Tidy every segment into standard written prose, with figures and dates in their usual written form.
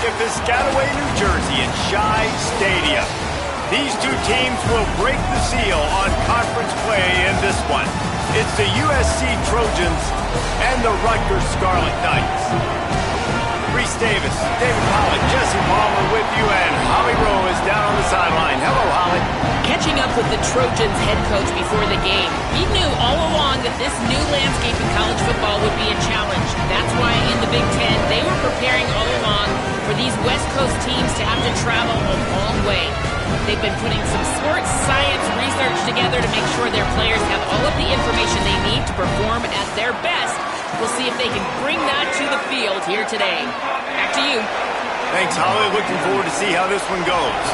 at Piscataway, New Jersey at Shai Stadium. These two teams will break the seal on conference play in this one. It's the USC Trojans and the Rutgers Scarlet Knights. Reese Davis, David Pollock, Jesse Palmer with you, and Holly Rowe is down on the sideline. Hello, Holly. Catching up with the Trojans head coach before the game, he knew all along that this new landscape in college football would be a challenge. That's why in the Big Ten, they were preparing all along for these West Coast teams to have to travel a long way. They've been putting some sports science research together to make sure their players have all of the information they need to perform at their best. We'll see if they can bring that to the field here today. Back to you. Thanks, Holly. Looking forward to see how this one goes.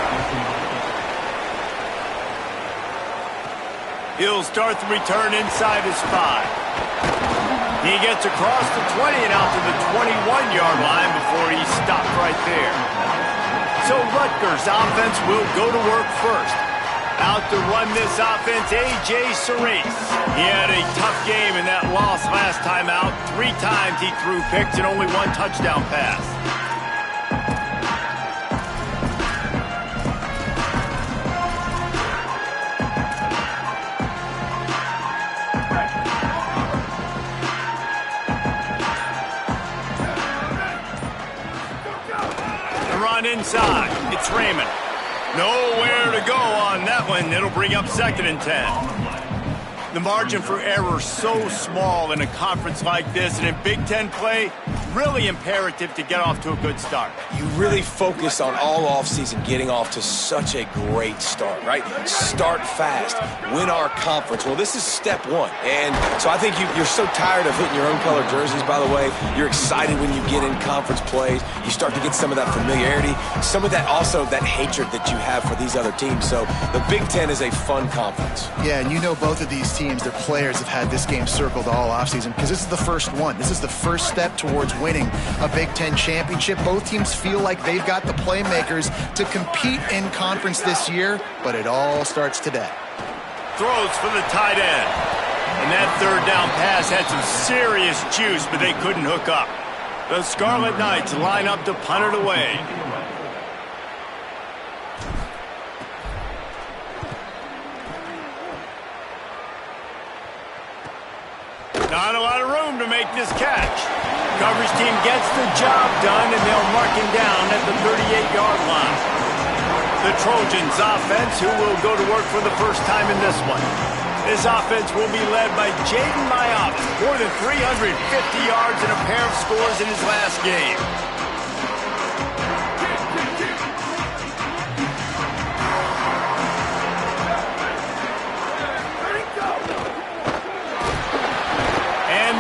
He'll start the return inside his 5. He gets across the 20 and out to the 21-yard line before he's stopped right there. So Rutgers offense will go to work first. Out to run this offense, A.J. Cerise. He had a tough game in that loss last time out. 3 times he threw picks and only 1 touchdown pass. Inside, it's Raymond. Nowhere to go on that one. It'll bring up 2nd and 10. The margin for error so small in a conference like this, and in Big Ten play, really imperative to get off to a good start. You really focus on all offseason getting off to such a great start, right? Start fast, win our conference. Well, this is step 1. And so I think you're so tired of hitting your own color jerseys, by the way. You're excited when you get in conference plays. You start to get some of that familiarity, some of that also that hatred that you have for these other teams. So the Big Ten is a fun conference. Yeah, and you know both of these teams, their players have had this game circled all offseason because this is the first one. This is the first step towards winning a Big Ten championship. Both teams feel like they've got the playmakers to compete in conference this year, but it all starts today. Throws for the tight end. And that 3rd down pass had some serious juice, but they couldn't hook up. The Scarlet Knights line up to punt it away. Not a lot of room to make this catch. Coverage team gets the job done, and they'll mark him down at the 38-yard line. The Trojans offense, who will go to work for the first time in this one. This offense will be led by Jaden Mayotte, more than 350 yards and a pair of scores in his last game.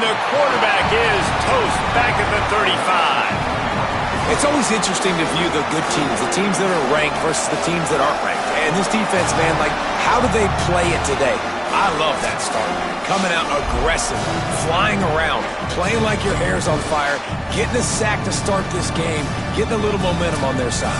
The quarterback is toast back at the 35. It's always interesting to view the good teams, the teams that are ranked versus the teams that aren't ranked. And this defense, man, like, how do they play it today? I love that start. Coming out aggressive, flying around, playing like your hair's on fire, getting a sack to start this game, getting a little momentum on their side.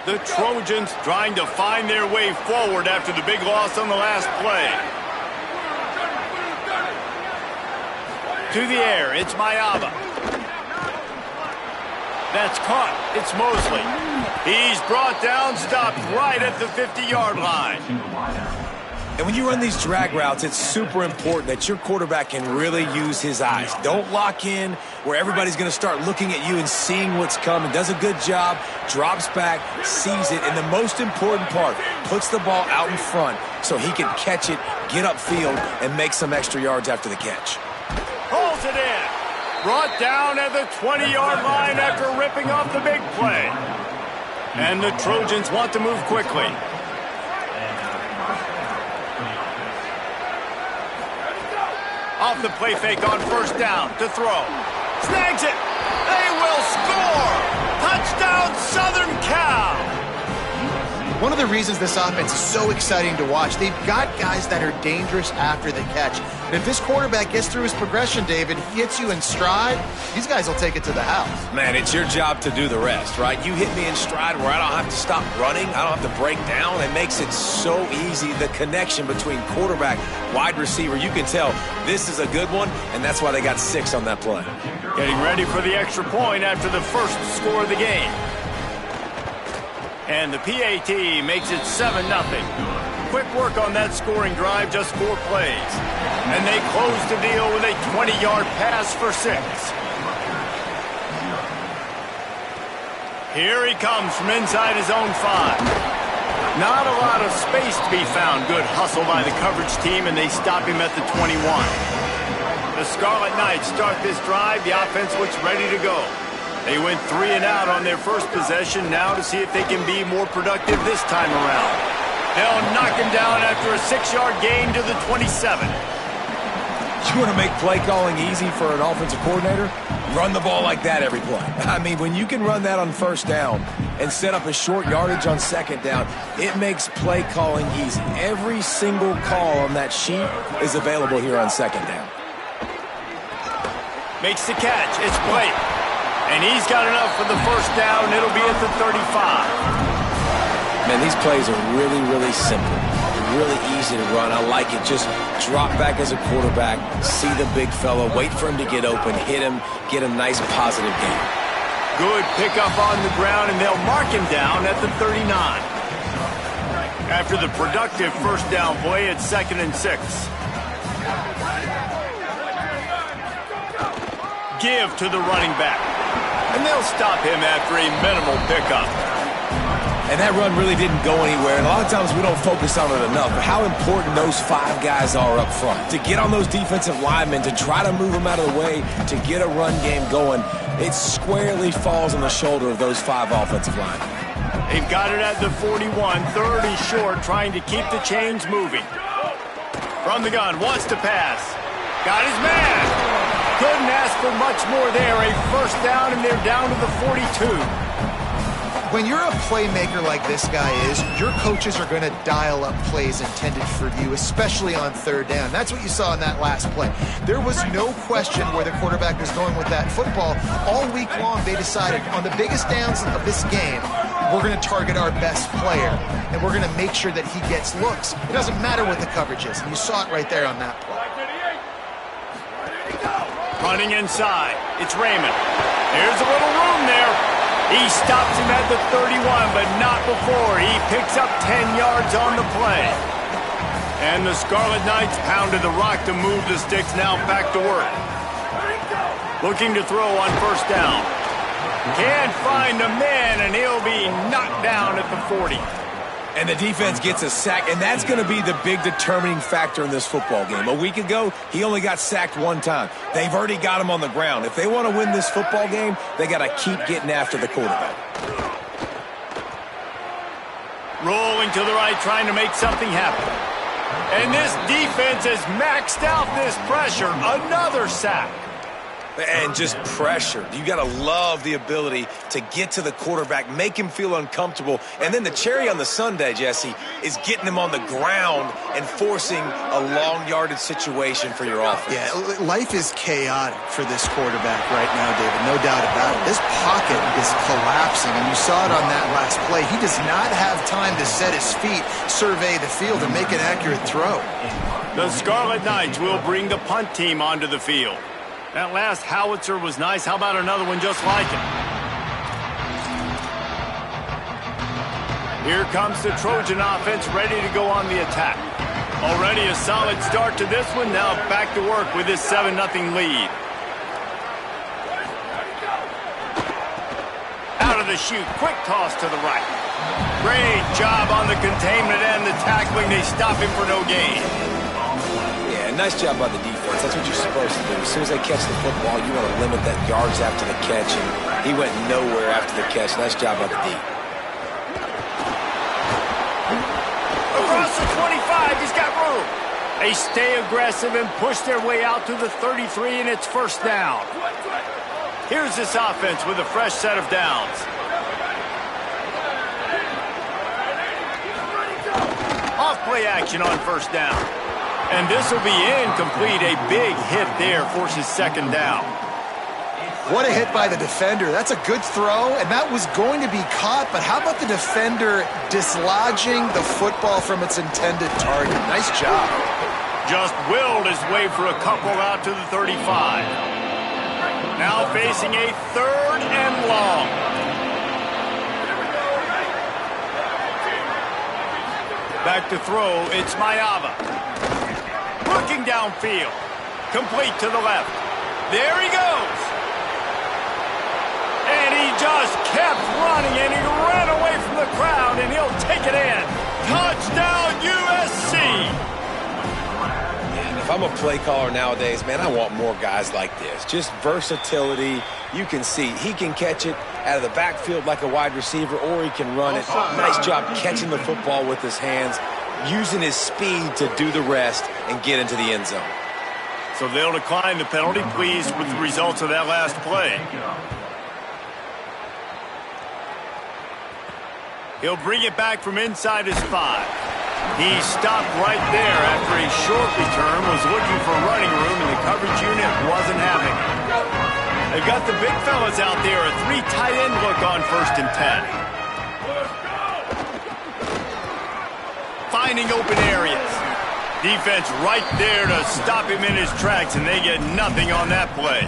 The Trojans trying to find their way forward after the big loss on the last play. To the air, it's Mayava. That's caught. It's Mosley. He's brought down, stopped right at the 50-yard line. And when you run these drag routes, it's super important that your quarterback can really use his eyes. Don't lock in where everybody's going to start looking at you and seeing what's coming. Does a good job, drops back, sees it, and the most important part, puts the ball out in front so he can catch it, get upfield, and make some extra yards after the catch. Pulls it in. Brought down at the 20-yard line after ripping off the big play. And the Trojans want to move quickly. Off the play fake on 1st down to throw. Snags it. They will score. Touchdown, Southern Cal. One of the reasons this offense is so exciting to watch, they've got guys that are dangerous after the catch. And if this quarterback gets through his progression, David, he hits you in stride, these guys will take it to the house. Man, it's your job to do the rest, right? You hit me in stride where I don't have to stop running. I don't have to break down. It makes it so easy, the connection between quarterback, wide receiver. You can tell this is a good one, and that's why they got 6 on that play. Getting ready for the extra point after the first score of the game. And the PAT makes it 7-0. Quick work on that scoring drive, just 4 plays. And they close the deal with a 20-yard pass for 6. Here he comes from inside his own 5. Not a lot of space to be found. Good hustle by the coverage team, and they stop him at the 21. The Scarlet Knights start this drive. The offense looks ready to go. They went 3 and out on their first possession, now to see if they can be more productive this time around. They'll knock him down after a 6-yard gain to the 27. You want to make play calling easy for an offensive coordinator? Run the ball like that every play. I mean, when you can run that on first down and set up a short yardage on second down, it makes play calling easy. Every single call on that sheet is available here on second down. Makes the catch. It's Blake. And he's got enough for the first down. It'll be at the 35. Man, these plays are really, really simple. Really easy to run. I like it. Just drop back as a quarterback, see the big fella, wait for him to get open, hit him, get a nice positive gain. Good pickup on the ground, and they'll mark him down at the 39. After the productive first down play, it's 2nd and 6. Give to the running back. And they'll stop him after a minimal pickup. And that run really didn't go anywhere. And a lot of times we don't focus on it enough. But how important those 5 guys are up front. To get on those defensive linemen, to try to move them out of the way, to get a run game going, it squarely falls on the shoulder of those 5 offensive linemen. They've got it at the 41, 3rd and short, trying to keep the chains moving. From the gun, wants to pass. Got his man. Couldn't ask for much more there. A first down, and they're down to the 42. When you're a playmaker like this guy is, your coaches are going to dial up plays intended for you, especially on 3rd down. That's what you saw in that last play. There was no question where the quarterback was going with that football. All week long, they decided on the biggest downs of this game, we're going to target our best player, and we're going to make sure that he gets looks. It doesn't matter what the coverage is, and you saw it right there on that play. Running inside, it's Raymond. There's a little room there. He stops him at the 31, but not before. He picks up 10 yards on the play. And the Scarlet Knights pounded the rock to move the sticks, now back to work. Looking to throw on first down. Can't find a man, and he'll be knocked down at the 40. And the defense gets a sack, and that's going to be the big determining factor in this football game. A week ago, he only got sacked 1 time. They've already got him on the ground. If they want to win this football game, they got to keep getting after the quarterback. Rolling to the right, trying to make something happen. And this defense has maxed out this pressure. Another sack. And just pressure. You got to love the ability to get to the quarterback, make him feel uncomfortable. And then the cherry on the sundae, Jesse, is getting him on the ground and forcing a long yardage situation for your offense. Yeah, life is chaotic for this quarterback right now, David. No doubt about it. This pocket is collapsing, and you saw it on that last play. He does not have time to set his feet, survey the field, and make an accurate throw. The Scarlet Knights will bring the punt team onto the field. That last howitzer was nice. How about another one just like it? Here comes the Trojan offense ready to go on the attack. Already a solid start to this one. Now back to work with this 7-0 lead. Out of the chute. Quick toss to the right. Great job on the containment and the tackling. They stop him for no gain. Nice job by the defense. That's what you're supposed to do. As soon as they catch the football, you want to limit that yards after the catch, and he went nowhere after the catch. Nice job by the D. Across the 25, he's got room. They stay aggressive and push their way out to the 33, and it's first down. Here's this offense with a fresh set of downs. play action on first down. And this will be incomplete. A big hit there forces second down. What a hit by the defender. That's a good throw, and that was going to be caught, but how about the defender dislodging the football from its intended target? Nice job. Just willed his way for a couple out to the 35. Now facing a 3rd and long. Back to throw, it's Mayava. Looking downfield. Complete to the left. There he goes. And he just kept running, and he ran away from the crowd, and he'll take it in. Touchdown, USC! And if I'm a play caller nowadays, man, I want more guys like this. Just versatility. You can see he can catch it out of the backfield like a wide receiver, or he can run it. Nice job catching the football with his hands, using his speed to do the rest and get into the end zone. So they'll decline the penalty, pleased with the results of that last play. He'll bring it back from inside his 5. He stopped right there after a short return, was looking for running room, and the coverage unit wasn't having it. They've got the big fellas out there, a 3 tight end look on 1st and 10. Finding open areas. Defense right there to stop him in his tracks, and they get nothing on that play.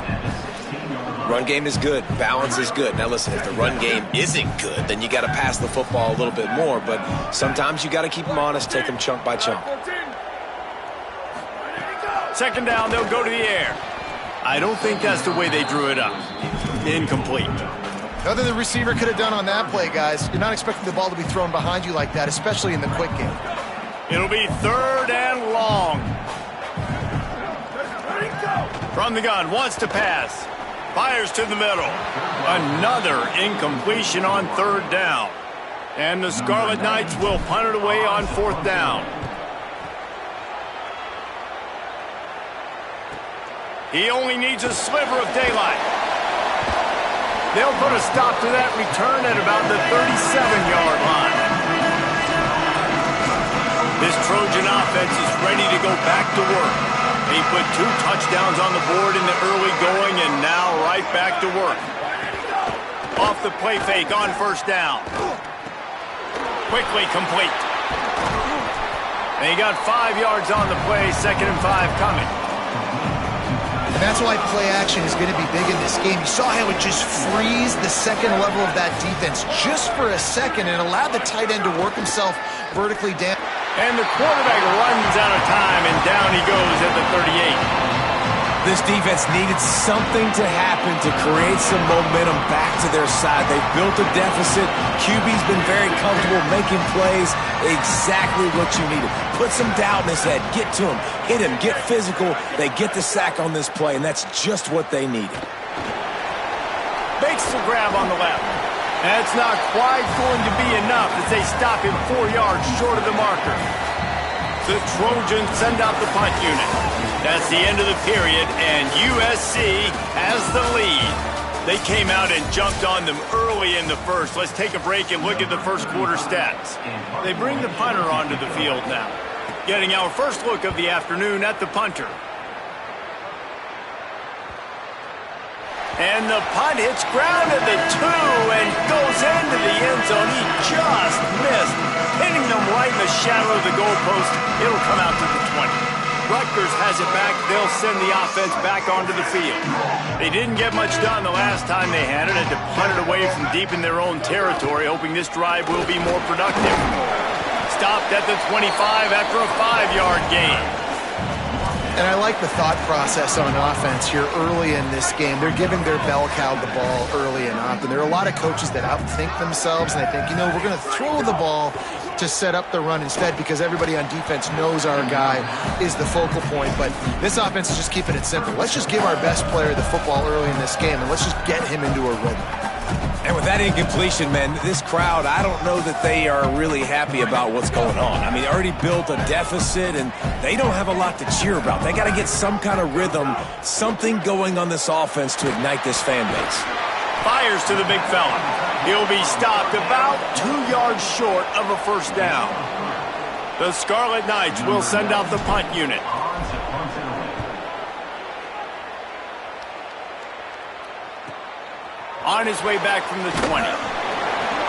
Run game is good. Balance is good. Now, listen, if the run game isn't good, then you got to pass the football a little bit more. But sometimes you got to keep them honest, take them chunk by chunk. Second down, they'll go to the air. I don't think that's the way they drew it up. Incomplete. Nothing the receiver could have done on that play, guys. You're not expecting the ball to be thrown behind you like that, especially in the quick game. It'll be 3rd and long. From the gun, wants to pass. Fires to the middle. Another incompletion on 3rd down. And the Scarlet Knights will punt it away on 4th down. He only needs a sliver of daylight. They'll put a stop to that return at about the 37-yard line. This Trojan offense is ready to go back to work. He put 2 touchdowns on the board in the early going, and now right back to work. Off the play fake on 1st down. Quickly complete. And he got 5 yards on the play, 2nd and 5 coming. And that's why play action is going to be big in this game. You saw how it just frees the second level of that defense just for a second and allowed the tight end to work himself vertically down. And the quarterback runs out of time, and down he goes at the 38. This defense needed something to happen to create some momentum back to their side. They built a deficit. QB's been very comfortable making plays. Exactly what you needed. Put some doubt in his head. Get to him. Hit him. Get physical. They get the sack on this play, and that's just what they needed. Makes the grab on the left. That's not quite going to be enough as they stop him 4 yards short of the marker. The Trojans send out the punt unit. That's the end of the period, and USC has the lead. They came out and jumped on them early in the first. Let's take a break and look at the first quarter stats. They bring the punter onto the field now. Getting our first look of the afternoon at the punter. And the punt hits ground at the 2 and goes into the end zone. He just missed, hitting them right in the shadow of the goalpost. It'll come out to the 20. Rutgers has it back. They'll send the offense back onto the field. They didn't get much done the last time they had it. Had to punt it away from deep in their own territory, hoping this drive will be more productive. Stopped at the 25 after a 5-yard gain. And I like the thought process on offense here early in this game. They're giving their bell cow the ball early and often. There are a lot of coaches that outthink themselves, and they think, you know, we're going to throw the ball to set up the run instead because everybody on defense knows our guy is the focal point. But this offense is just keeping it simple. Let's just give our best player the football early in this game, and let's just get him into a rhythm. And with that incompletion, man, this crowd, I don't know that they are really happy about what's going on. I mean, they already built a deficit, and they don't have a lot to cheer about. They got to get some kind of rhythm, something going on this offense to ignite this fan base. Fires to the big fella. He'll be stopped about 2 yards short of a first down. The Scarlet Knights will send out the punt unit. On his way back from the 20.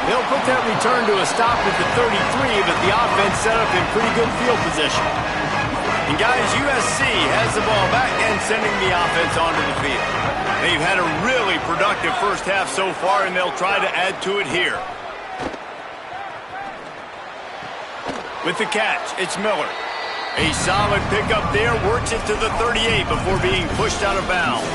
He'll put that return to a stop at the 33, but the offense set up in pretty good field position. And guys, USC has the ball back and sending the offense onto the field. They've had a really productive first half so far, and they'll try to add to it here. With the catch, it's Miller. A solid pickup there, works it to the 38 before being pushed out of bounds.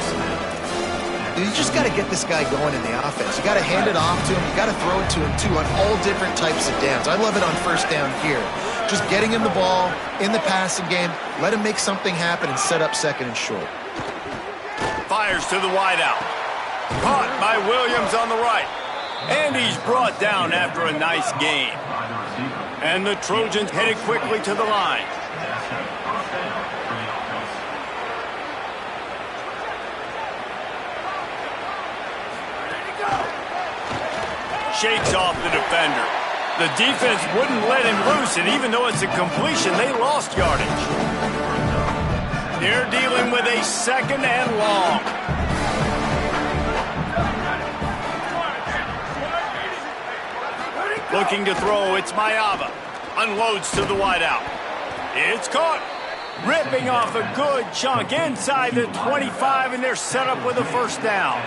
You just got to get this guy going in the offense. You got to hand it off to him. You got to throw it to him, too, on all different types of downs. I love it on first down here. Just getting him the ball in the passing game, let him make something happen and set up second and short. Fires to the wideout. Caught by Williams on the right. And he's brought down after a nice gain. And the Trojans headed quickly to the line. Shakes off the defender. The defense wouldn't let him loose, and even though it's a completion, they lost yardage. They're dealing with a second and long. Looking to throw, it's Mayava. Unloads to the wideout. It's caught. Ripping off a good chunk inside the 25, and they're set up with a first down.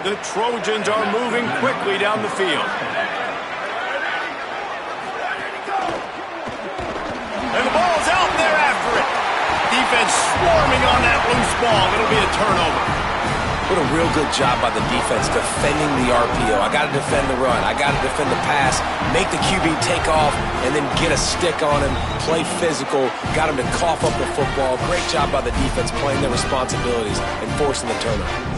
The Trojans are moving quickly down the field. And the ball's out there after it. Defense swarming on that loose ball. It'll be a turnover. What a real good job by the defense defending the RPO. I got to defend the run. I got to defend the pass, make the QB take off, and then get a stick on him, play physical, got him to cough up the football. Great job by the defense playing their responsibilities and forcing the turnover.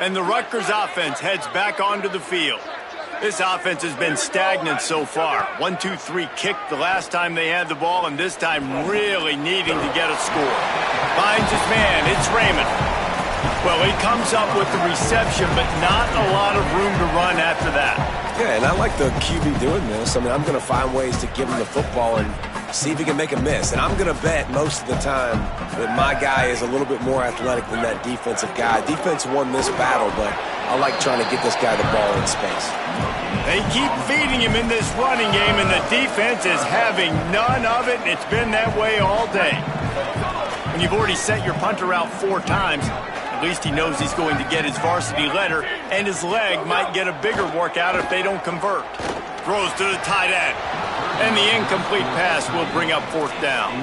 And the Rutgers offense heads back onto the field. This offense has been stagnant so far. 1-2-3 kick the last time they had the ball, and this time really needing to get a score. Finds his man, it's Raymond. Well, he comes up with the reception, but not a lot of room to run after that. Yeah, and I like the QB doing this. I mean, I'm going to find ways to give him the football and see if he can make a miss. And I'm going to bet most of the time that my guy is a little bit more athletic than that defensive guy. Defense won this battle, but I like trying to get this guy the ball in space. They keep feeding him in this running game, and the defense is having none of it, and it's been that way all day. When you've already sent your punter out 4 times, at least he knows he's going to get his varsity letter, and his leg might get a bigger workout if they don't convert. Throws to the tight end, and the incomplete pass will bring up 4th down.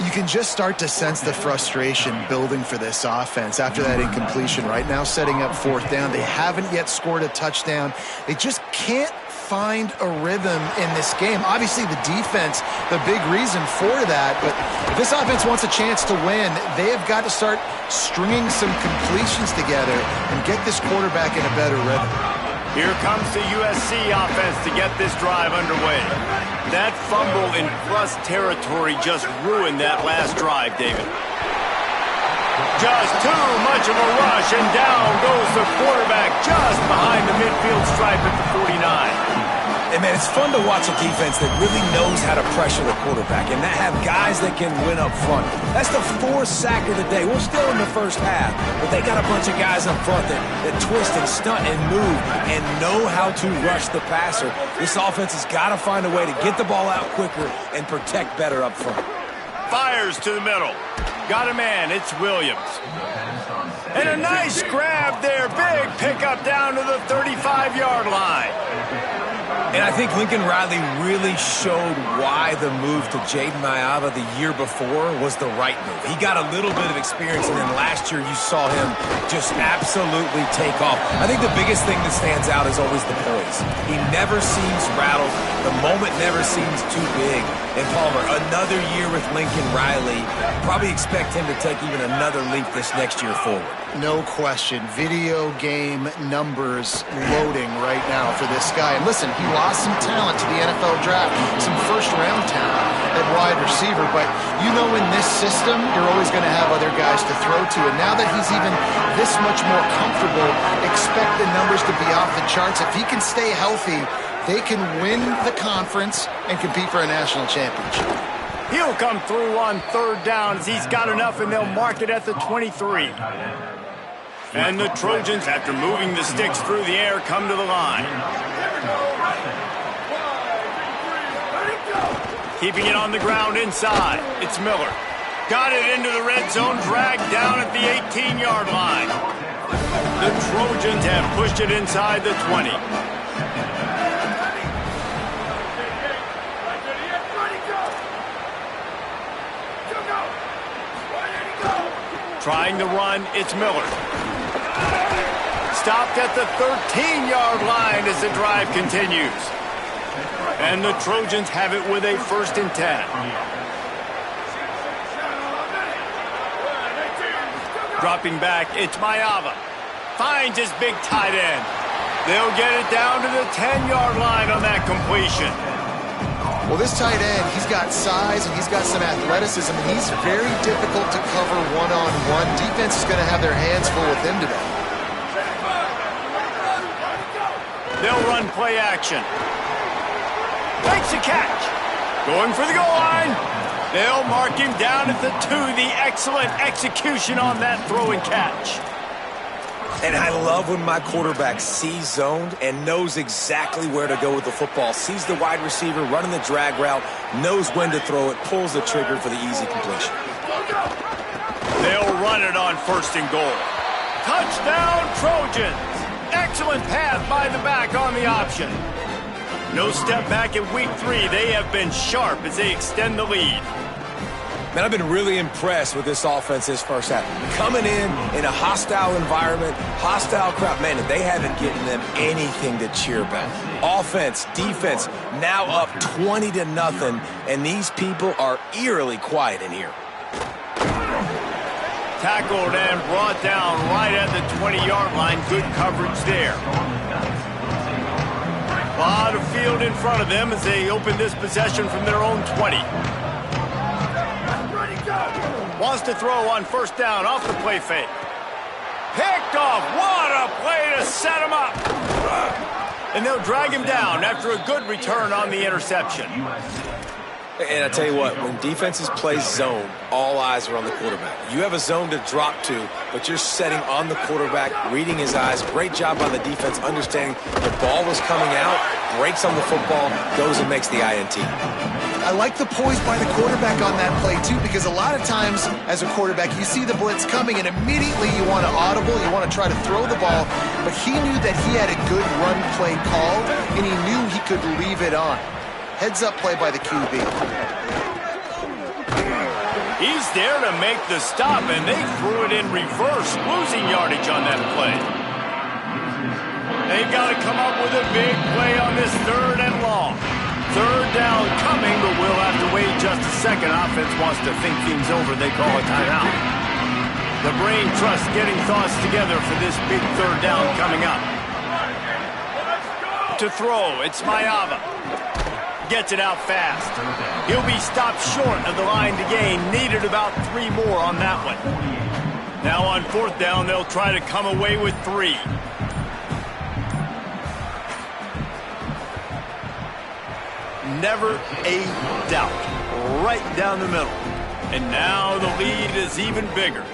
You can just start to sense the frustration building for this offense after that incompletion. Right now, setting up 4th down. They haven't yet scored a touchdown. They just can't find a rhythm in this game. Obviously, the defense, the big reason for that. But if this offense wants a chance to win, they have got to start stringing some completions together and get this quarterback in a better rhythm. Here comes the USC offense to get this drive underway. That fumble in plus territory just ruined that last drive, David. Just too much of a rush, and down goes the quarterback just behind the midfield stripe at the 49. And, man, it's fun to watch a defense that really knows how to pressure the quarterback and that have guys that can win up front. That's the 4th sack of the day. We're still in the first half, but they got a bunch of guys up front that twist and stunt and move and know how to rush the passer. This offense has got to find a way to get the ball out quicker and protect better up front. Fires to the middle. Got a man. It's Williams. And a nice grab there. Big pickup down to the 35-yard line. And I think Lincoln Riley really showed why the move to Jaden Mayava the year before was the right move. He got a little bit of experience, and then last year you saw him just absolutely take off. I think the biggest thing that stands out is always the poise. He never seems rattled. The moment never seems too big. And Palmer, another year with Lincoln Riley, probably expect him to take even another leap this next year forward. No question. Video game numbers loading right now for this guy. And listen, He lost some talent to the NFL draft, some first-round talent at wide receiver. But you know in this system, you're always going to have other guys to throw to. And now that he's even this much more comfortable, expect the numbers to be off the charts. If he can stay healthy, they can win the conference and compete for a national championship. He'll come through on third down as he's got enough, and they'll mark it at the 23. And the Trojans, after moving the sticks through the air, come to the line. Keeping it on the ground inside. It's Miller. Got it into the red zone, dragged down at the 18-yard line. The Trojans have pushed it inside the 20. Trying to run, it's Miller. Stopped at the 13-yard line as the drive continues. And the Trojans have it with a 1st and 10. Dropping back, it's Mayava. Finds his big tight end. They'll get it down to the 10-yard line on that completion. Well, this tight end, he's got size and he's got some athleticism, and he's very difficult to cover one-on-one. Defense is going to have their hands full with him today. They'll run play action. Makes a catch. Going for the goal line. They'll mark him down at the 2. The excellent execution on that throw and catch. And I love when my quarterback sees zoned and knows exactly where to go with the football. Sees the wide receiver running the drag route, knows when to throw it, pulls the trigger for the easy completion. They'll run it on 1st and goal. Touchdown, Trojans. Excellent pass by the back on the option. No step back in week 3. They have been sharp as they extend the lead. Man, I've been really impressed with this offense this first half. Coming in a hostile environment, hostile crowd, man, they haven't given them anything to cheer about. Offense, defense, now up 20-0, and these people are eerily quiet in here. Tackled and brought down right at the 20-yard line. Good coverage there. A lot of field in front of them as they open this possession from their own 20. Wants to throw on 1st down off the play fake. Picked off. What a play to set him up. And they'll drag him down after a good return on the interception. And I tell you what, when defenses play zone, all eyes are on the quarterback. You have a zone to drop to, but you're setting on the quarterback, reading his eyes. Great job on the defense, understanding the ball was coming out, breaks on the football, goes and makes the INT. I like the poise by the quarterback on that play, too, because a lot of times as a quarterback, you see the blitz coming, and immediately you want to audible, you want to try to throw the ball, but he knew that he had a good run play called, and he knew he could leave it on. Heads-up play by the QB. He's there to make the stop, and they threw it in reverse, losing yardage on that play. They've got to come up with a big play on this 3rd and long. 3rd down coming, but we'll have to wait just a second. Offense wants to think things over. They call a timeout. The brain trust getting thoughts together for this big 3rd down coming up. To throw, it's Mayava. Gets it out fast. He'll be stopped short of the line to gain. Needed about 3 more on that one. Now on 4th down, they'll try to come away with 3. Never a doubt. Right down the middle. And now the lead is even bigger.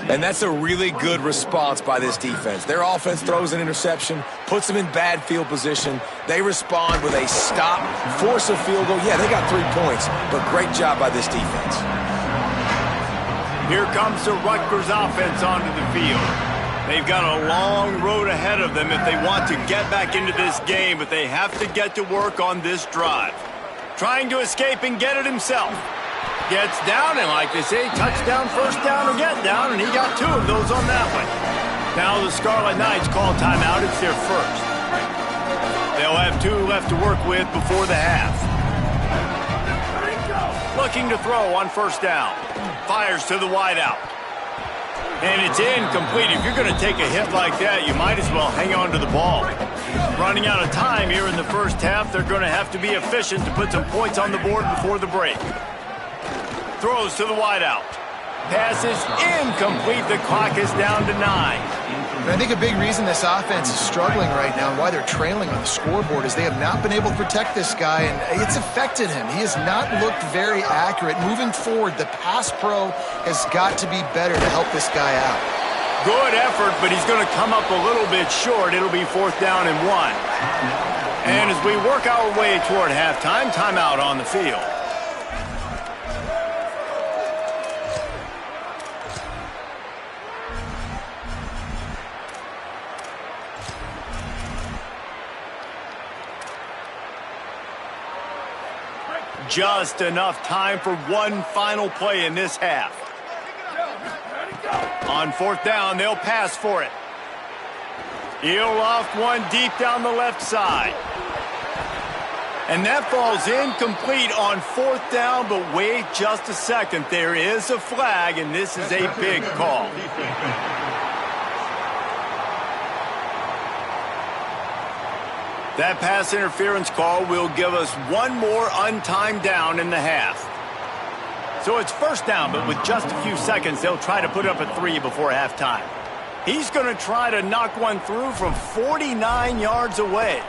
And that's a really good response by this defense. Their offense throws an interception, puts them in bad field position. They respond with a stop, force a field goal. Yeah, they got 3 points, but great job by this defense. Here comes the Rutgers offense onto the field. They've got a long road ahead of them if they want to get back into this game, but they have to get to work on this drive. Trying to escape and get it himself. Gets down, and like they say, touchdown, 1st down, or get down, and he got 2 of those on that one. Now the Scarlet Knights call timeout. It's their 1st. They'll have 2 left to work with before the half. Looking to throw on 1st down. Fires to the wideout. And it's incomplete. If you're going to take a hit like that, you might as well hang on to the ball. Running out of time here in the first half, they're going to have to be efficient to put some points on the board before the break. Throws to the wideout. Pass is incomplete. The clock is down to 9. I think a big reason this offense is struggling right now and why they're trailing on the scoreboard is they have not been able to protect this guy, and it's affected him. He has not looked very accurate. Moving forward, the pass pro has got to be better to help this guy out. Good effort, but he's going to come up a little bit short. It'll be 4th down and 1. And as we work our way toward halftime, timeout on the field. Just enough time for one final play in this half. On 4th down, they'll pass for it. He'll loft one deep down the left side. And that falls incomplete on 4th down, but wait just a second. There is a flag, and this is a big call. That pass interference call will give us one more untimed down in the half. So it's 1st down, but with just a few seconds, they'll try to put up a 3 before halftime. He's going to try to knock one through from 49 yards away.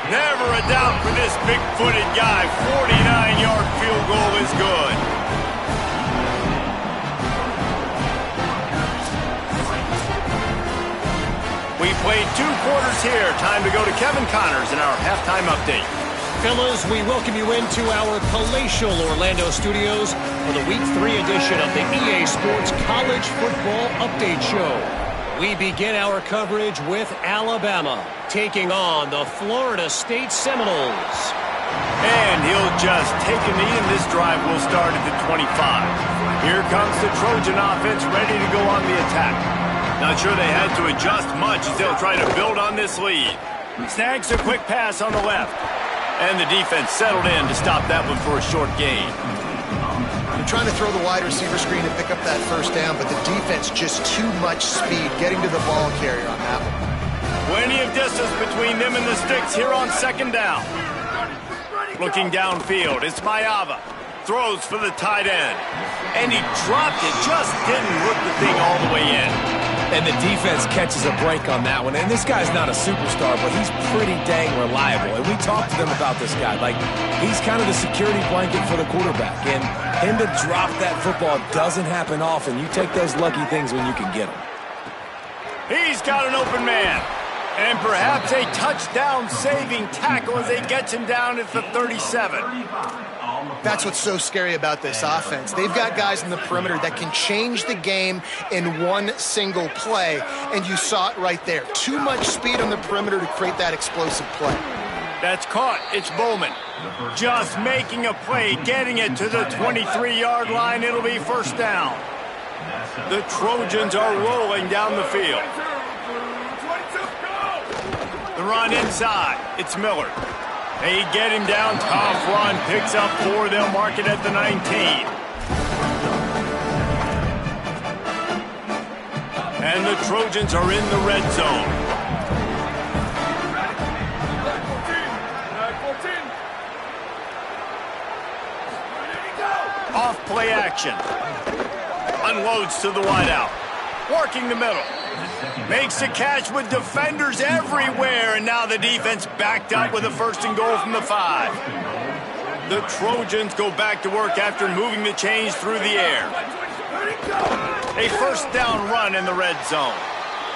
Never a doubt for this big-footed guy. 49-yard field goal is good. We played 2 quarters here. Time to go to Kevin Connors in our halftime update. Fellas, we welcome you into our palatial Orlando studios for the Week 3 edition of the EA Sports College Football Update Show. We begin our coverage with Alabama taking on the Florida State Seminoles. And he'll just take a knee, and this drive will start at the 25. Here comes the Trojan offense ready to go on the attack. Not sure they had to adjust much as they'll try to build on this lead. Snags a quick pass on the left. And the defense settled in to stop that one for a short gain. They're trying to throw the wide receiver screen to pick up that 1st down, but the defense just too much speed getting to the ball carrier on that one. Plenty of distance between them and the sticks here on 2nd down. Looking downfield, it's Mayava. Throws for the tight end. And he dropped it, just didn't hook the thing all the way in. And the defense catches a break on that one. And this guy's not a superstar, but he's pretty dang reliable. And we talked to them about this guy. Like, he's kind of the security blanket for the quarterback. And him to drop that football doesn't happen often. You take those lucky things when you can get them. He's got an open man. And perhaps a touchdown-saving tackle as they gets him down at the 37. That's what's so scary about this offense. They've got guys in the perimeter that can change the game in one single play, and you saw it right there. Too much speed on the perimeter to create that explosive play. That's caught. It's Bowman. Just making a play, getting it to the 23-yard line. It'll be 1st down. The Trojans are rolling down the field. The run inside. It's Miller. They get him down. Tough run. Picks up 4. They'll mark it at the 19. And the Trojans are in the red zone. Off play action. Unloads to the wideout. Working the middle. Makes a catch with defenders everywhere, and now the defense backed up with a 1st and goal from the 5. The Trojans go back to work after moving the chains through the air. A 1st down run in the red zone.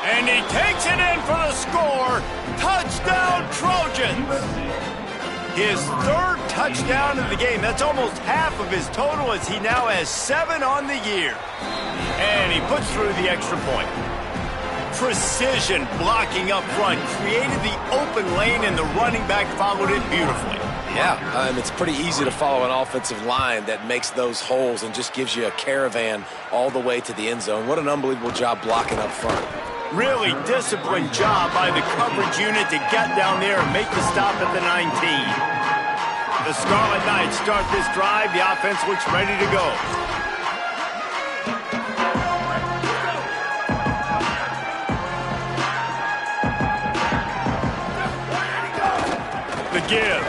And he takes it in for the score. Touchdown, Trojans! His 3rd touchdown of the game. That's almost half of his total as he now has 7 on the year. And he puts through the extra point. Precision blocking up front, created the open lane, and the running back followed it beautifully. Yeah, it's pretty easy to follow an offensive line that makes those holes and just gives you a caravan all the way to the end zone. What an unbelievable job blocking up front. Really disciplined job by the coverage unit to get down there and make the stop at the 19. The Scarlet Knights start this drive. The offense looks ready to go. The give.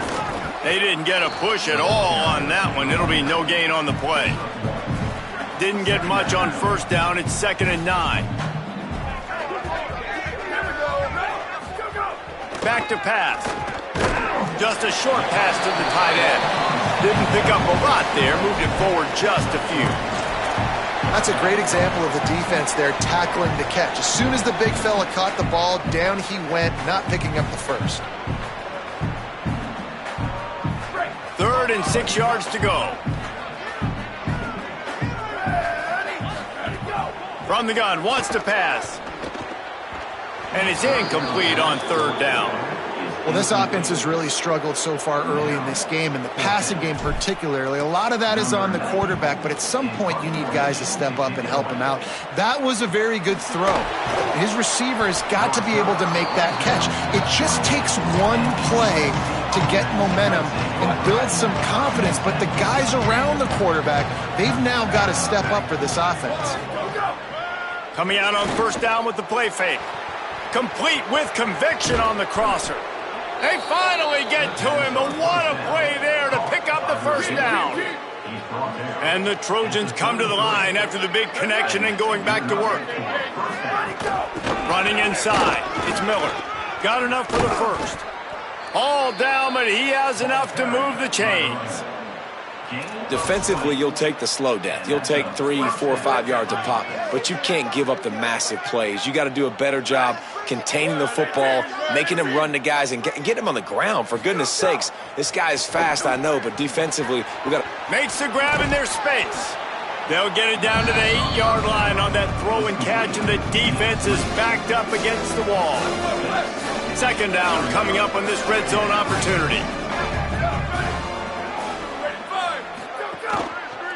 They didn't get a push at all on that one. It'll be no gain on the play. Didn't get much on first down. It's 2nd and 9. Back to pass. Just a short pass to the tight end. Didn't pick up a lot there. Moved it forward just a few. That's a great example of the defense there tackling the catch. As soon as the big fella caught the ball, down he went, not picking up the first. 3rd and 6 yards to go. From the gun, wants to pass. And it's incomplete on 3rd down. Well, this offense has really struggled so far early in this game, and the passing game particularly. A lot of that is on the quarterback, but at some point you need guys to step up and help him out. That was a very good throw. His receiver has got to be able to make that catch. It just takes one play to get momentum and build some confidence, but the guys around the quarterback, they've now got to step up for this offense. Coming out on 1st down with the play fake. Complete with conviction on the crosser. They finally get to him, but what a play there to pick up the 1st down. And the Trojans come to the line after the big connection and going back to work. Running inside. It's Miller. Got enough for the 1st. All down, but he has enough to move the chains. Defensively, you'll take the slow death. You'll take 3, 4, 5 yards a pop, but you can't give up the massive plays. You got to do a better job containing the football, making him run to guys, and get him on the ground, for goodness sakes. This guy is fast, I know, but defensively, we got to... Makes the grab in their space. They'll get it down to the 8-yard line on that throw and catch, and the defense is backed up against the wall. 2nd down coming up on this red zone opportunity.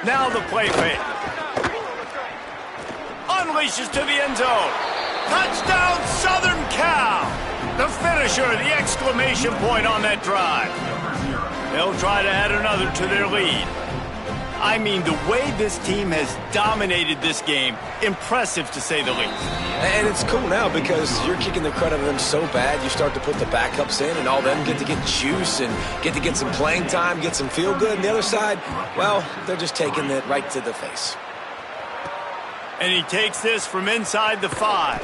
Now the play fake. Unleashes to the end zone. Touchdown, Southern Cal! The finisher, the exclamation point on that drive. They'll try to add another to their lead. I mean, the way this team has dominated this game, impressive to say the least. And it's cool now because you're kicking the credit of them so bad, you start to put the backups in and all them get to get juice and get to get some playing time, get some feel good. And the other side, well, they're just taking it right to the face. And he takes this from inside the 5.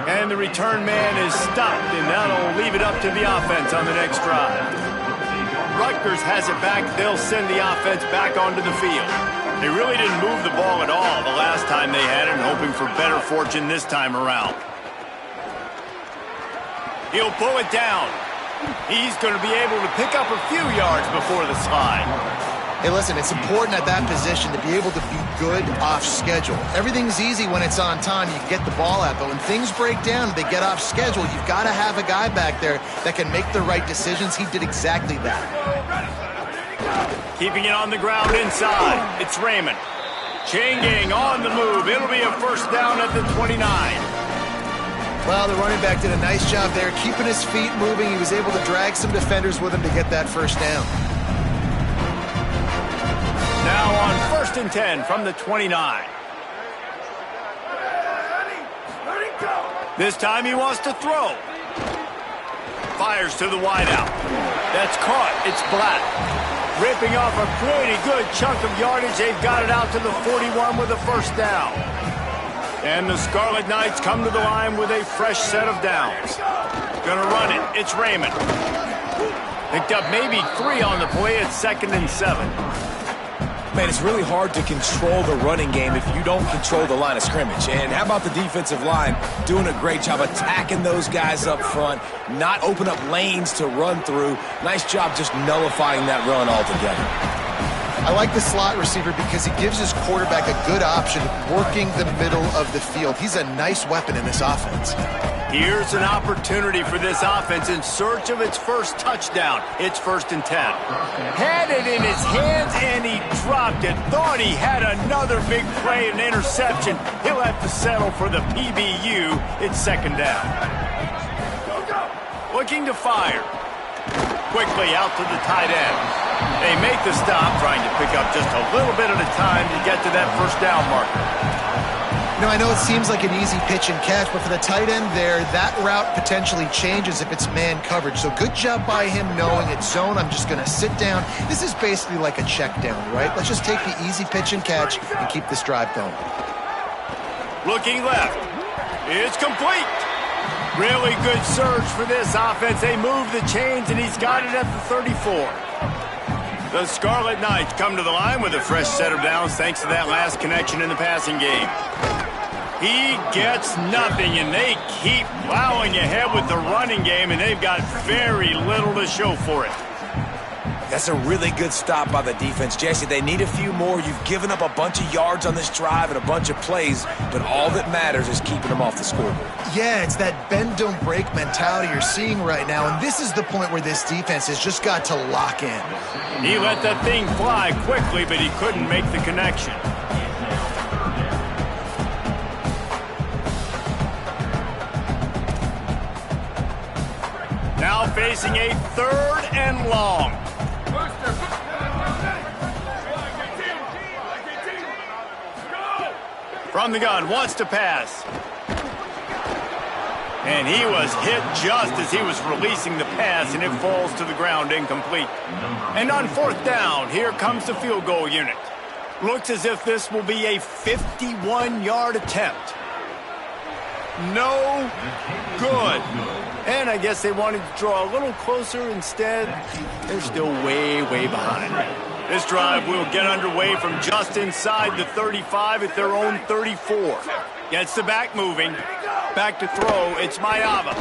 And the return man is stopped, and that'll leave it up to the offense on the next drive. Rutgers has it back. They'll send the offense back onto the field. They really didn't move the ball at all the last time they had it, and hoping for better fortune this time around. He'll pull it down. He's going to be able to pick up a few yards before the slide. Hey, listen, it's important at that position to be able to be good off schedule. Everything's easy when it's on time. You get the ball out, but when things break down, they get off schedule. You've got to have a guy back there that can make the right decisions. He did exactly that. Keeping it on the ground inside. It's Raymond. Chain gang on the move. It'll be a 1st down at the 29. Well, the running back did a nice job there, keeping his feet moving. He was able to drag some defenders with him to get that 1st down. Now on 1st and 10 from the 29. This time he wants to throw. Fires to the wideout. That's caught. It's Black. Ripping off a pretty good chunk of yardage. They've got it out to the 41 with a 1st down. And the Scarlet Knights come to the line with a fresh set of downs. Gonna run it. It's Raymond. Picked up maybe 3 on the play. It's 2nd and 7. Man, it's really hard to control the running game if you don't control the line of scrimmage. And how about the defensive line doing a great job attacking those guys up front, not open up lanes to run through. Nice job just nullifying that run altogether. I like the slot receiver because he gives his quarterback a good option working the middle of the field. He's a nice weapon in this offense. Here's an opportunity for this offense in search of its 1st touchdown. It's 1st and 10. Had it in his hands, and he dropped it. Thought he had another big play, an interception. He'll have to settle for the PBU. It's 2nd down. Looking to fire. Quickly out to the tight end. They make the stop, trying to pick up just a little bit at a time to get to that first down marker. You know, I know it seems like an easy pitch and catch, but for the tight end there, that route potentially changes if it's man coverage. So good job by him knowing it's zone. I'm just going to sit down. This is basically like a check down, right? Let's just take the easy pitch and catch and keep this drive going. Looking left. It's complete. Really good surge for this offense. They move the chains, and he's got it at the 34. The Scarlet Knights come to the line with a fresh set of downs thanks to that last connection in the passing game. He gets nothing, and they keep plowing ahead with the running game, and they've got very little to show for it. That's a really good stop by the defense, Jesse. They need a few more. You've given up a bunch of yards on this drive and a bunch of plays, but all that matters is keeping them off the scoreboard. Yeah, it's that bend, don't break mentality you're seeing right now, and this is the point where this defense has just got to lock in. He let that thing fly quickly, but he couldn't make the connection. Now facing a 3rd and long. From the gun, wants to pass. And he was hit just as he was releasing the pass, and it falls to the ground incomplete. And on 4th down, here comes the field goal unit. Looks as if this will be a 51-yard attempt. No good. And I guess they wanted to draw a little closer. Instead, they're still way, way behind. This drive will get underway from just inside the 35 at their own 34. Gets the back moving. Back to throw. It's Mayava.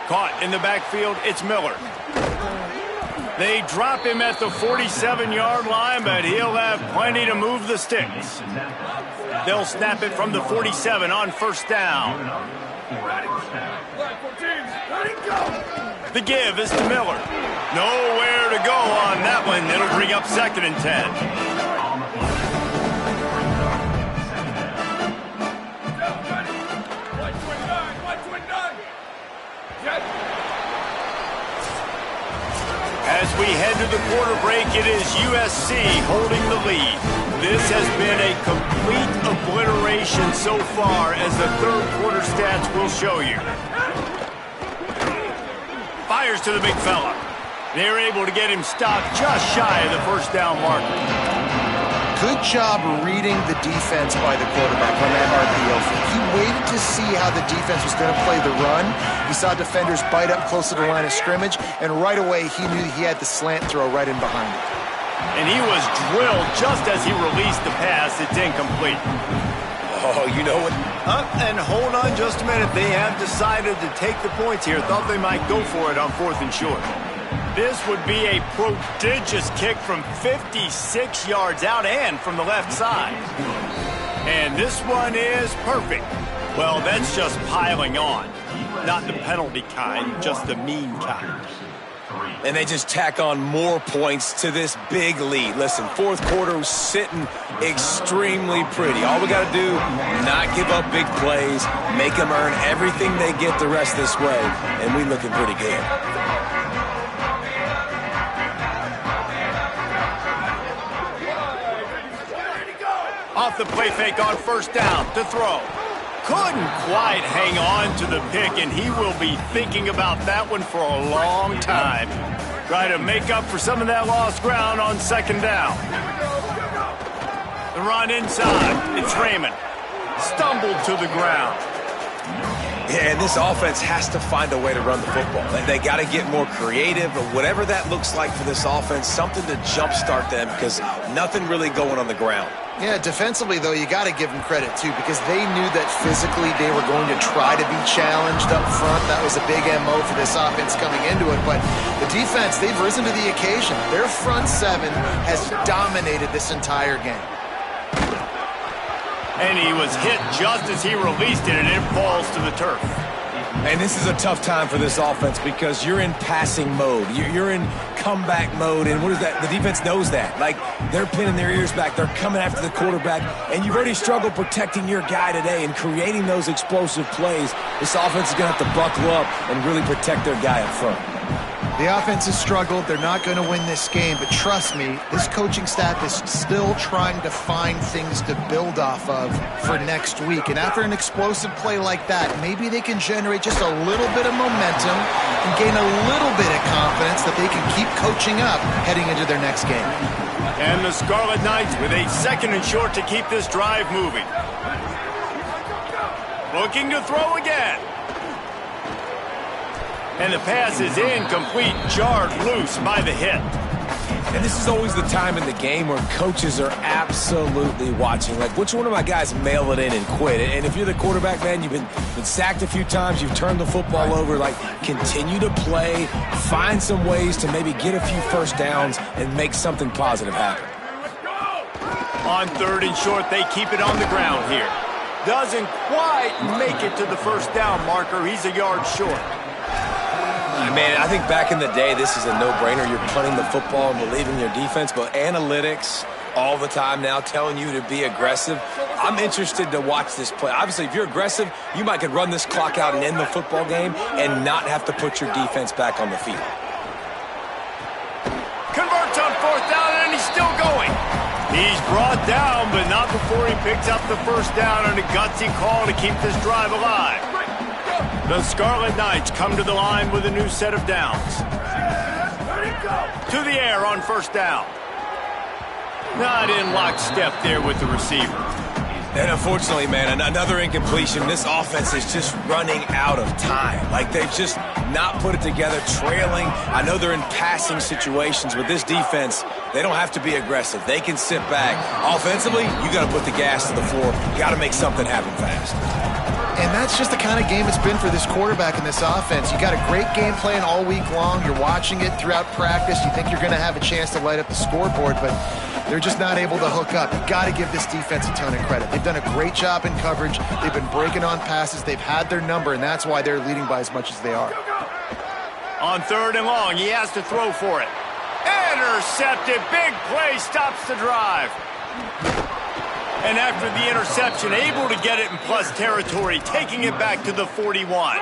Caught in the backfield. It's Miller. They drop him at the 47-yard line, but he'll have plenty to move the sticks. They'll snap it from the 47 on 1st down. The give is to Miller. Nowhere to go on that one. It'll bring up 2nd and 10. As we head to the quarter break, it is USC holding the lead. This has been a complete obliteration so far, as the 3rd quarter stats will show you. Fires to the big fella. They're able to get him stopped just shy of the 1st down marker. Good job reading the defense by the quarterback on that RPO. He waited to see how the defense was going to play the run. He saw defenders bite up close to the line of scrimmage, and right away he knew he had the slant throw right in behind it. And he was drilled just as he released the pass. It's incomplete. Oh, you know what? And hold on just a minute. They have decided to take the points here. Thought they might go for it on 4th and short. This would be a prodigious kick from 56 yards out and from the left side. And this one is perfect. Well, that's just piling on. Not the penalty kind, just the mean kind. And they just tack on more points to this big lead. Listen, 4th quarter was sitting extremely pretty. All we got to do, not give up big plays, make them earn everything they get the rest this way, and we looking pretty good. Off the play fake on 1st down to throw. Couldn't quite hang on to the pick, and he will be thinking about that one for a long time. Try to make up for some of that lost ground on 2nd down. The run inside. It's Raymond. Stumbled to the ground. Yeah, and this offense has to find a way to run the football. They got to get more creative, or whatever that looks like for this offense, something to jumpstart them, because nothing really going on the ground. Yeah, defensively, though, you got to give them credit, too, because they knew that physically they were going to try to be challenged up front. That was a big MO for this offense coming into it. But the defense, they've risen to the occasion. Their front 7 has dominated this entire game. And he was hit just as he released it, and it falls to the turf. And this is a tough time for this offense because you're in passing mode. You're in comeback mode, and what is that? The defense knows that. Like, they're pinning their ears back. They're coming after the quarterback, and you've already struggled protecting your guy today and creating those explosive plays. This offense is going to have to buckle up and really protect their guy up front. The offense has struggled. They're not going to win this game, but trust me, this coaching staff is still trying to find things to build off of for next week. And after an explosive play like that, maybe they can generate just a little bit of momentum and gain a little bit of confidence that they can keep coaching up heading into their next game. And the Scarlet Knights with a 2nd and short to keep this drive moving. Looking to throw again. And the pass is incomplete, jarred loose by the hit. And this is always the time in the game where coaches are absolutely watching. Like, which one of my guys mail it in and quit? And if you're the quarterback, man, you've been sacked a few times, you've turned the football over, like, continue to play, find some ways to maybe get a few first downs and make something positive happen. On 3rd and short, they keep it on the ground here. Doesn't quite make it to the first down marker. He's a yard short. Man, I think back in the day, this is a no-brainer. You're punting the football and believing in your defense, but analytics all the time now telling you to be aggressive. I'm interested to watch this play. Obviously, if you're aggressive, you might could run this clock out and end the football game and not have to put your defense back on the field. Converts on 4th down, and he's still going. He's brought down, but not before he picks up the first down on a gutsy call to keep this drive alive. The Scarlet Knights come to the line with a new set of downs. To the air on 1st down. Not in lockstep there with the receiver. And unfortunately, man, another incompletion. This offense is just running out of time. Like, they've just not put it together, trailing. I know they're in passing situations. With this defense, they don't have to be aggressive. They can sit back. Offensively, you got to put the gas to the floor. You got to make something happen fast. And that's just the kind of game it's been for this quarterback in this offense. You got a great game plan all week long. You're watching it throughout practice. You think you're going to have a chance to light up the scoreboard, but they're just not able to hook up. You got to give this defense a ton of credit. They've done a great job in coverage. They've been breaking on passes. They've had their number, and that's why they're leading by as much as they are. On 3rd and long, he has to throw for it. Intercepted. Big play stops the drive. And after the interception, able to get it in plus territory, taking it back to the 41.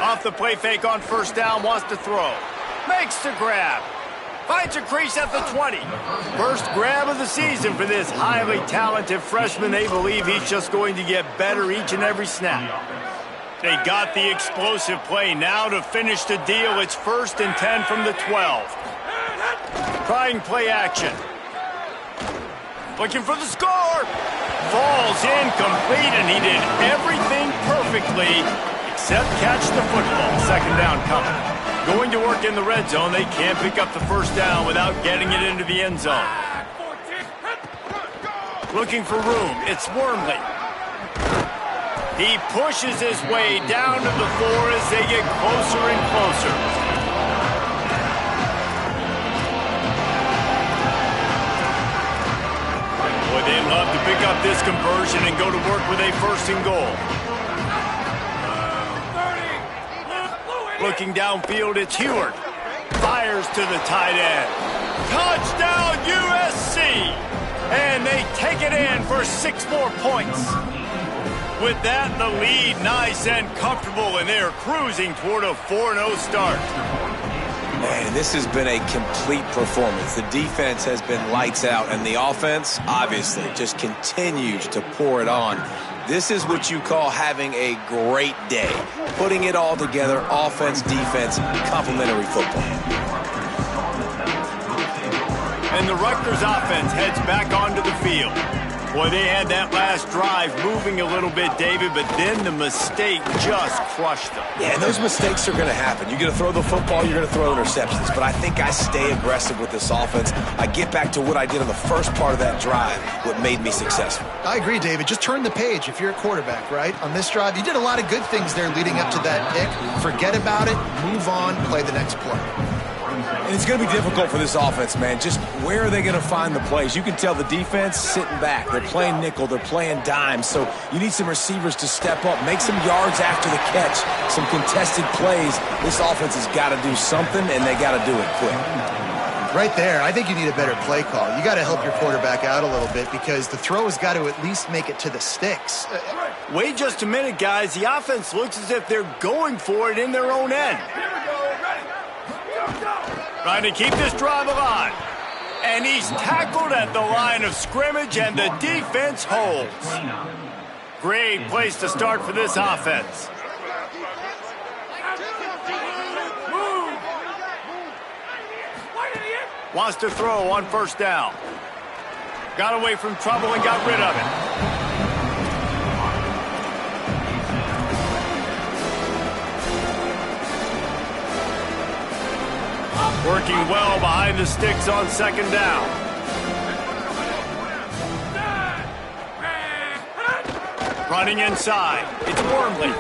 Off the play fake on 1st down, wants to throw. Makes the grab. Finds a crease at the 20. First grab of the season for this highly talented freshman. They believe he's just going to get better each and every snap. They got the explosive play. Now to finish the deal, it's 1st and 10 from the 12. Trying play action. Looking for the score. Falls incomplete, and he did everything perfectly except catch the football. 2nd down coming. Going to work in the red zone. They can't pick up the first down without getting it into the end zone. Looking for room. It's Wormley. He pushes his way down to the 4 as they get closer and closer. Boy, they'd love to pick up this conversion and go to work with a 1st and goal. Looking downfield, it's Heward. Fires to the tight end. Touchdown, USC! And they take it in for 6 more points. With that, the lead nice and comfortable, and they're cruising toward a 4-0 start. Man, this has been a complete performance. The defense has been lights out, and the offense, obviously, just continues to pour it on. This is what you call having a great day. Putting it all together, offense, defense, complementary football. And the Rutgers offense heads back onto the field. Boy, they had that last drive moving a little bit, David, but then the mistake just crushed them. Yeah, and those mistakes are going to happen. You're going to throw the football, you're going to throw interceptions. But I think I stay aggressive with this offense. I get back to what I did on the first part of that drive, what made me successful. I agree, David. Just turn the page if you're a quarterback, right? On this drive, you did a lot of good things there leading up to that pick. Forget about it, move on, play the next play. And it's going to be difficult for this offense, man. Just where are they going to find the plays? You can tell the defense sitting back. They're playing nickel. They're playing dime. So you need some receivers to step up, make some yards after the catch, some contested plays. This offense has got to do something, and they got to do it quick. Right there, I think you need a better play call. You got to help your quarterback out a little bit because the throw has got to at least make it to the sticks. Wait just a minute, guys. The offense looks as if they're going for it in their own end. Trying to keep this drive alive. And he's tackled at the line of scrimmage, and the defense holds. Great place to start for this offense. Wants to throw on first down. Got away from trouble and got rid of it. Working well behind the sticks on second down. Running inside. It's Wormley.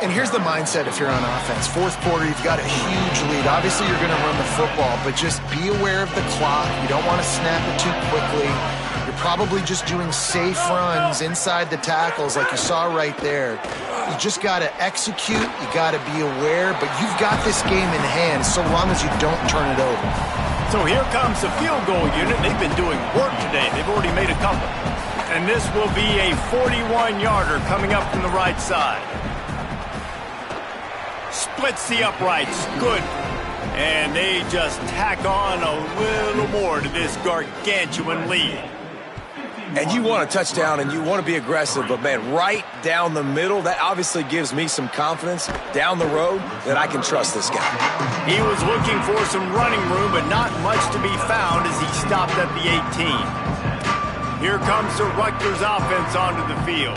And here's the mindset if you're on offense. Fourth quarter, you've got a huge lead. Obviously, you're going to run the football, but just be aware of the clock. You don't want to snap it too quickly. You're probably just doing safe runs inside the tackles like you saw right there. You just got to execute. You got to be aware, but you've got this game in hand so long as you don't turn it over. So here comes the field goal unit. They've been doing work today. They've already made a couple. And this will be a 41-yarder coming up from the right side. Splits the uprights. Good. And they just tack on a little more to this gargantuan lead. And you want a touchdown and you want to be aggressive, but, man, right down the middle, that obviously gives me some confidence down the road that I can trust this guy. He was looking for some running room, but not much to be found as he stopped at the 18. Here comes the Rutgers offense onto the field.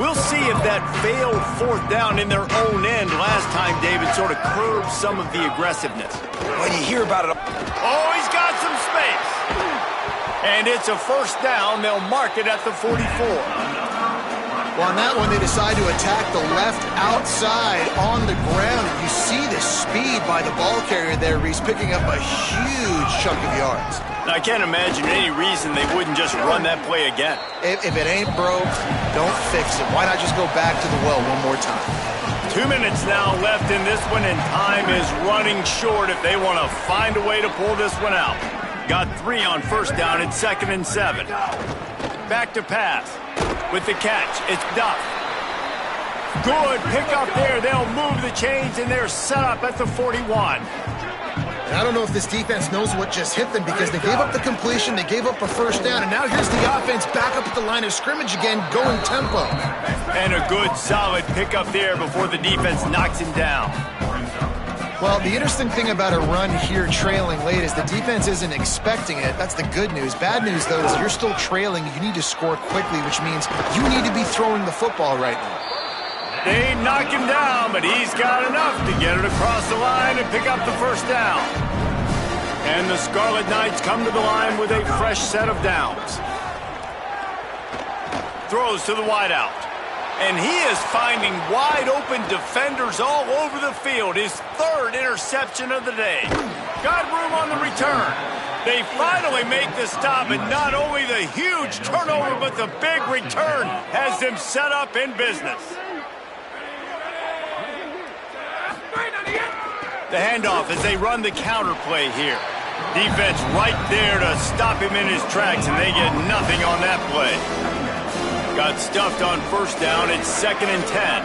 We'll see if that failed fourth down in their own end last time, David, sort of curbed some of the aggressiveness. When you hear about it... Oh, he's got some space. And it's a first down. They'll mark it at the 44. Well, on that one, they decide to attack the left outside on the ground. And you see the speed by the ball carrier there, Reese, picking up a huge chunk of yards. I can't imagine any reason they wouldn't just run that play again. If it ain't broke, don't fix it. Why not just go back to the well one more time? 2 minutes now left in this one, and time is running short if they want to find a way to pull this one out. Got 3 on first down. It's 2nd and 7. Back to pass. With the catch, it's Duff. Good pick up there. They'll move the chains, and they're set up at the 41. And I don't know if this defense knows what just hit them because they gave up the completion, they gave up a first down, and now here's the offense back up at the line of scrimmage again, going tempo. And a good, solid pickup there before the defense knocks him down. Well, the interesting thing about a run here trailing late is the defense isn't expecting it. That's the good news. Bad news, though, is you're still trailing. You need to score quickly, which means you need to be throwing the football right now. They knock him down, but he's got enough to get it across the line and pick up the first down. And the Scarlet Knights come to the line with a fresh set of downs. Throws to the wideout. And he is finding wide-open defenders all over the field. His 3rd interception of the day. Got room on the return. They finally make the stop, and not only the huge turnover, but the big return has them set up in business. The handoff as they run the counter play here. Defense right there to stop him in his tracks, and they get nothing on that play. Got stuffed on first down. It's 2nd and 10.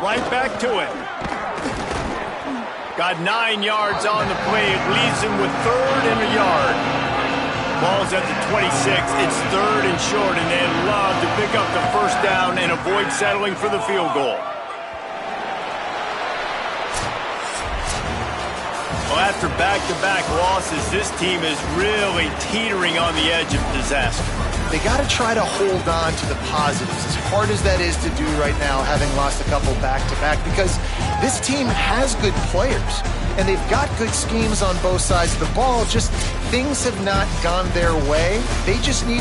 Right back to it. Got 9 yards on the play. It leaves him with 3rd and a yard. Ball's at the 26. It's 3rd and short, and they'd love to pick up the first down and avoid settling for the field goal. Well, after back-to-back losses, this team is really teetering on the edge of disaster. They got to try to hold on to the positives, as hard as that is to do right now, having lost a couple back-to-back, because this team has good players, and they've got good schemes on both sides of the ball, just things have not gone their way. They just need